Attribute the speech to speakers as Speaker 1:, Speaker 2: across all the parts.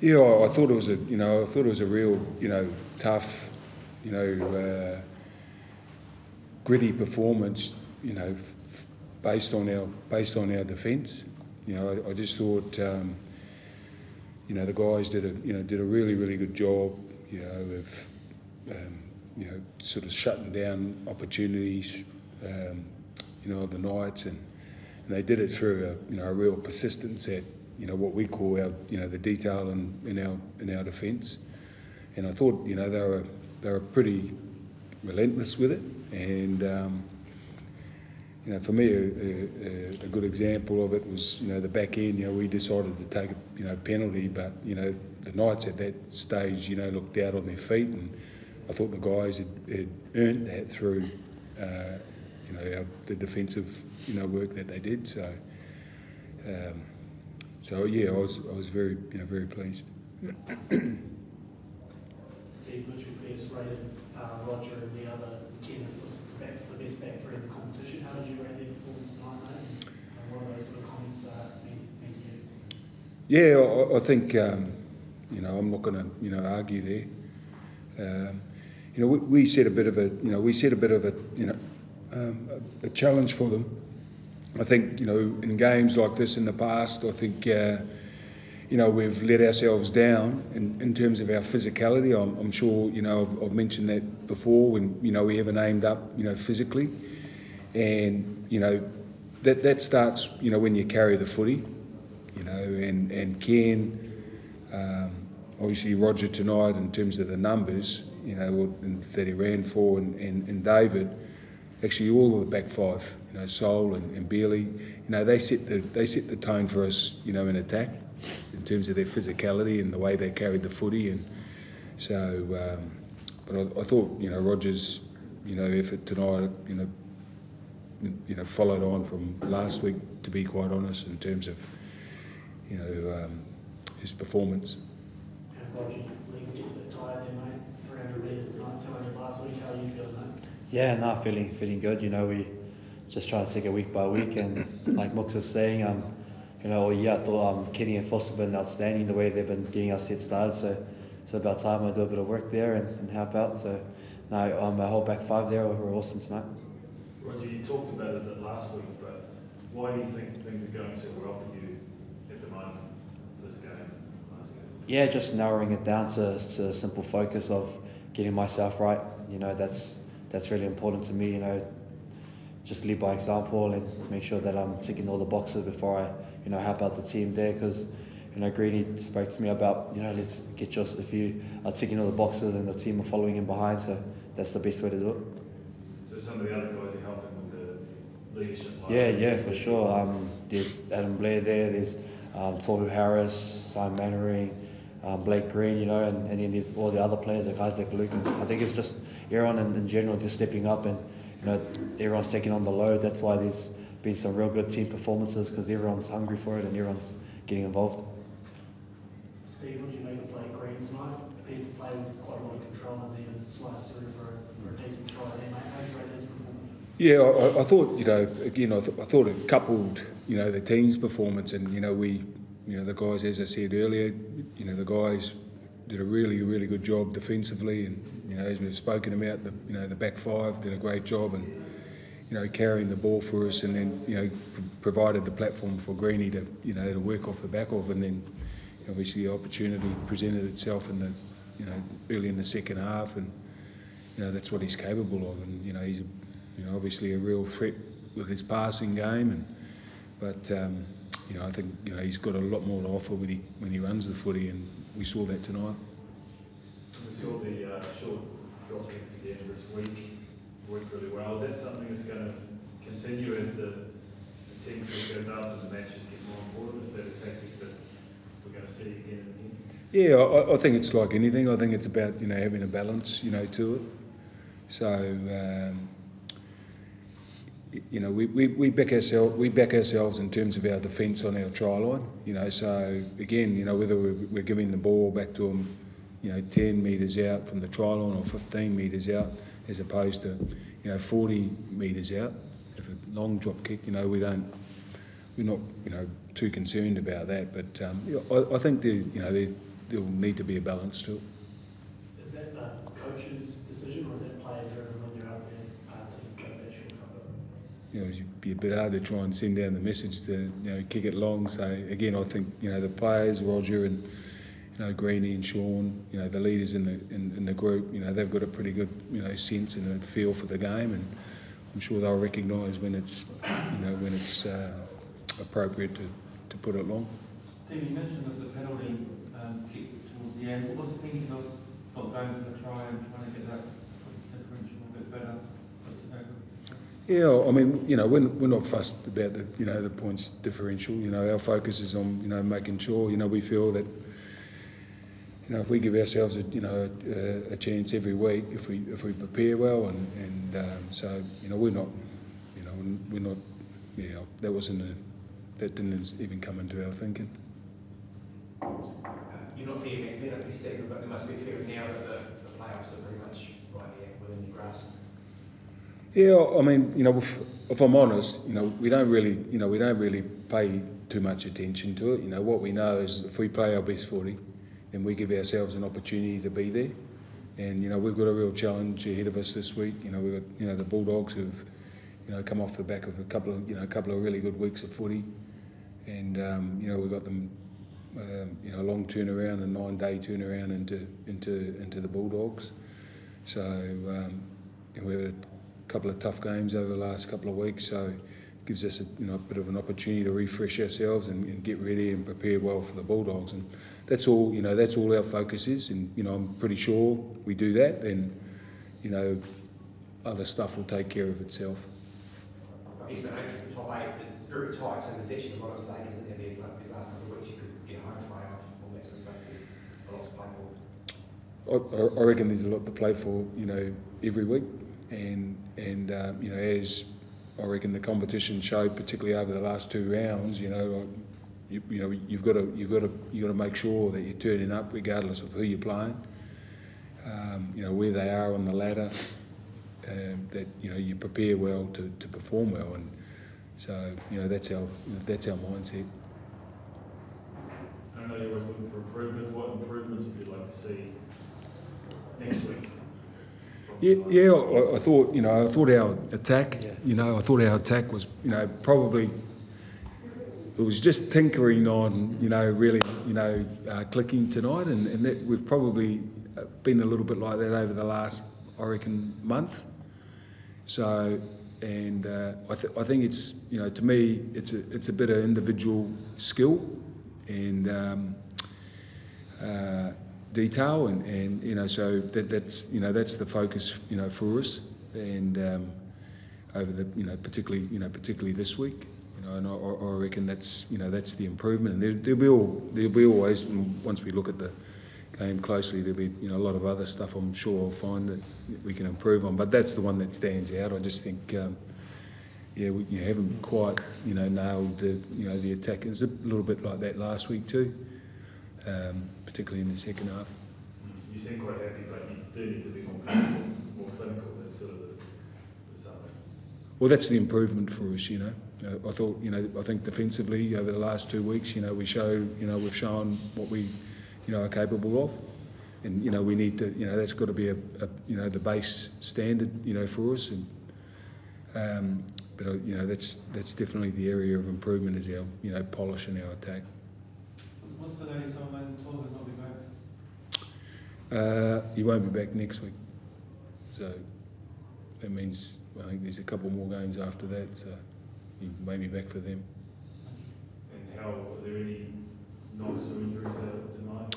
Speaker 1: Yeah, I thought it was a real, tough, gritty performance, based on our defence. I just thought, the guys did a really, really good job, of, sort of shutting down opportunities, of the Knights, and they did it through a real persistence at, what we call our, the detail in our defence. And I thought, they were pretty relentless with it. And for me, a good example of it was, the back end. We decided to take a penalty, but the Knights at that stage, looked out on their feet, and I thought the guys had earned that through, the defensive, work that they did. So yeah, I was very, very pleased.
Speaker 2: Steve Mitchell best rated, Roger and the other Kenneth was the best back three in the competition. How did you rate their performance tonight, mate? And what are those sort of comments mean to you?
Speaker 1: Yeah, I think I'm not going to argue there. We set a bit of a challenge for them. I think in games like this in the past, I think we've let ourselves down in terms of our physicality. I'm sure I've mentioned that before when we haven't aimed up physically, and that starts when you carry the footy, and Ken, obviously Roger tonight in terms of the numbers that he ran for, and David, actually all of the back five, Sol and Bealey, they set the tone for us, in attack, in terms of their physicality and the way they carried the footy. And so, but I thought, Roger's, effort tonight, followed on from last week, to be quite honest, in terms of, his performance.
Speaker 2: And Roger, legs get a bit tired there, mate. 300 metres tonight, 200 last week. How are you feeling, mate?
Speaker 3: Yeah, no, feeling good. We just trying to take it week by week, and like Mooks was saying, all year I thought Kearney and Foster have been outstanding the way they've been getting us set started. So about time I do a bit of work there and help out. So no, my whole back five there were awesome tonight.
Speaker 4: Roger, you talked about it a bit last week, but why do you think things are going so well for you at the moment for this game?
Speaker 3: Yeah, just narrowing it down to a simple focus of getting myself right. That's really important to me. Just lead by example and make sure that I'm ticking all the boxes before I, help out the team there. Because, Greeny spoke to me about, let's get if you are ticking all the boxes and the team are following in behind. So that's the best way to do it.
Speaker 4: So some of the other guys are helping with the leadership.
Speaker 3: Yeah, for sure. There's Adam Blair there. There's Tohu Harris, Simon Mannering, Blake Green, and then there's all the other players, like Isaac Luke. I think it's just everyone in general just stepping up, and everyone's taking on the load. That's why there's been some real good team performances, because everyone's hungry for it and everyone's getting involved.
Speaker 2: Steve, what did you make of Blake Green tonight? Appeared to play with quite a lot of control and then sliced through for a decent try there, mate. How did you rate his performance?
Speaker 1: Yeah, I thought, I thought it coupled, the team's performance, and the guys, as I said earlier, the guys did a really, really good job defensively, and as we've spoken about, the back five did a great job, and carrying the ball for us, and then provided the platform for Greeny to to work off the back of, and then obviously the opportunity presented itself in the early in the second half, and that's what he's capable of, and he's obviously a real threat with his passing game, but I think he's got a lot more to offer when he runs the footy, and we saw that tonight.
Speaker 4: We saw the short drop kicks again this week worked really well. Is that something that's going to continue as the team sort of goes up and the matches get more important? Is that a tactic that we're going to see again and again?
Speaker 1: Yeah, I think it's like anything. I think it's about having a balance to it. So we back ourselves in terms of our defence on our try line. So again, whether we're giving the ball back to them, 10 metres out from the try line or 15 metres out, as opposed to 40 metres out. If a long drop kick, we're not too concerned about that. But I think there'll need to be a balance to it.
Speaker 2: Is that the coach's decision, or is that player driven when you're out there to go that short truck?
Speaker 1: It'd be a bit hard to try and send down the message to kick it long. So again, I think the players, Roger and Greenie and Sean, the leaders in the group, they've got a pretty good sense and a feel for the game, and I'm sure they'll recognise when it's appropriate to put it long.
Speaker 5: Steve, you mentioned that the penalty kick towards the end. What was the thinking of not going for the try and trying to get that differential a bit better?
Speaker 1: Yeah, I mean, we're not fussed about the points differential. Our focus is on making sure we feel that if we give ourselves a chance every week, if we prepare well, and so we're not that didn't even come into our thinking.
Speaker 6: You're not there back then, I guess, Stephen, but there must be a feeling now that the playoffs are very much right there within your grasp.
Speaker 1: Yeah, I mean, if I'm honest, we don't really pay too much attention to it. What we know is if we play our best footy, then we give ourselves an opportunity to be there. And we've got a real challenge ahead of us this week. We've got the Bulldogs who've come off the back of a couple of really good weeks of footy, and we've got them a long turnaround, a 9-day turnaround into the Bulldogs. So we've had a couple of tough games over the last couple of weeks, so it gives us a bit of an opportunity to refresh ourselves and get ready and prepare well for the Bulldogs. And that's all that's all our focus is. And I'm pretty sure we do that, then other stuff will take care of itself.
Speaker 6: I guess the nature of the top 8 is very tight, so there's actually a lot of stages in there. These last couple of weeks you could get home playoff, all that sort of stuff. There's a lot to play for.
Speaker 1: I reckon there's a lot to play for, every week, and as I reckon the competition showed, particularly over the last 2 rounds, you've got to make sure that you're turning up regardless of who you're playing, where they are on the ladder. That you prepare well to perform well, and so that's our mindset.
Speaker 4: I know you're always looking for improvement. What improvements would you like to see next week?
Speaker 1: I thought our attack. I thought our attack was probably it was just tinkering on really clicking tonight, and that we've probably been a little bit like that over the last, I reckon, month. So, and I think it's to me it's a bit of individual skill and detail, and so that's the focus for us, and over the particularly this week, and I reckon that's the improvement, and there'll be always, once we look at the game closely, there'll be a lot of other stuff I'm sure I'll find that we can improve on, but that's the one that stands out. I just think we haven't quite nailed the attack. It was a little bit like that last week too, particularly in the second half.
Speaker 4: You seem quite happy, but you do need to be more clinical. That's sort of the summary. Well,
Speaker 1: that's the improvement for us. I thought I think defensively over the last 2 weeks we've shown what we are capable of, and we need to that's got to be the base standard for us, and but that's definitely the area of improvement is our polish and our attack.
Speaker 5: What's the latest on Maiden Todd will not be back?
Speaker 1: He won't be back next week, so that means I think there's a couple more games after that, so he may be back for them.
Speaker 4: And are there any knocks or injuries tonight?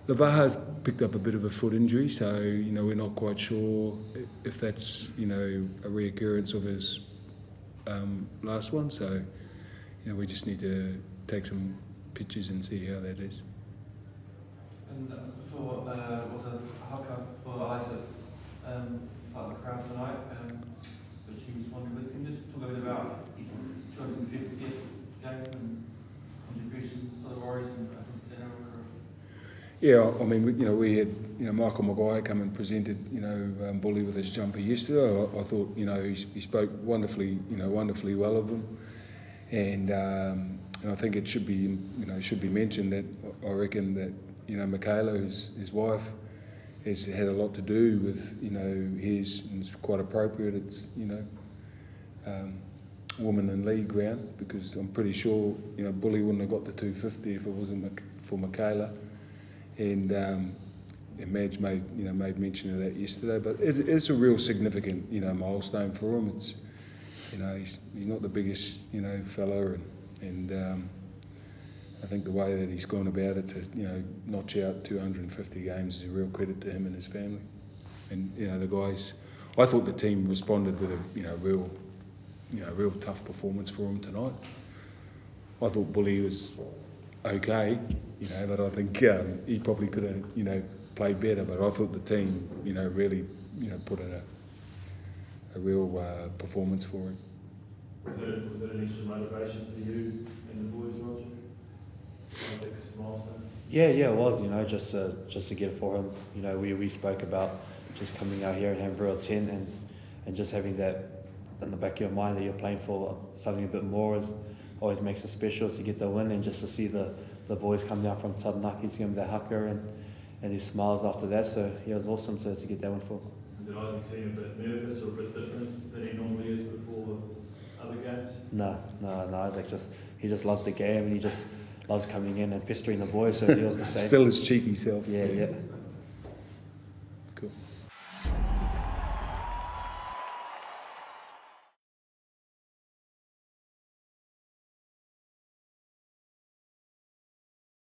Speaker 1: Lavaha's picked up a bit of a foot injury, so we're not quite sure if that's a reoccurrence of his last one. So we just need to take some pictures and see how that is.
Speaker 5: And for was a hooker for Isaac part of the crowd tonight, which he responded with. Can you just talk a bit about his 250th game and contribution to the Warriors and
Speaker 1: Yeah, I mean, we had Michael Maguire come and presented Bully with his jumper yesterday. I thought he spoke wonderfully well of them, and I think it should be mentioned that I reckon that Michaela, his wife, has had a lot to do with, his, and it's quite appropriate, it's, woman in league round, because I'm pretty sure, Bully wouldn't have got the 250 if it wasn't for Michaela. And Madge made mention of that yesterday, but it's a real significant, milestone for him. It's, he's not the biggest, fella, and I think the way that he's gone about it to, notch out 250 games is a real credit to him and his family. And, the guys, I thought the team responded with a, real tough performance for him tonight. I thought Bully was okay, but I think he probably could have, played better. But I thought the team, really, put in a real performance for him.
Speaker 4: Was that an extra motivation for you and the boys, Roger? Milestone?
Speaker 3: Yeah, it was, just to get it for him. We spoke about just coming out here and having real 10 and just having that in the back of your mind that you're playing for something a bit more always makes it special to get the win, and just to see the boys come down from Taranaki to give him that haka and his smiles after that. So yeah, it was awesome to get that win for him.
Speaker 4: Did Isaac seem a bit nervous or a bit different than he normally is before other games?
Speaker 3: No, Isaac he just loves the game, and he just loves coming in and pestering the boys, so he was the same.
Speaker 1: Still his cheeky self.
Speaker 3: Yeah.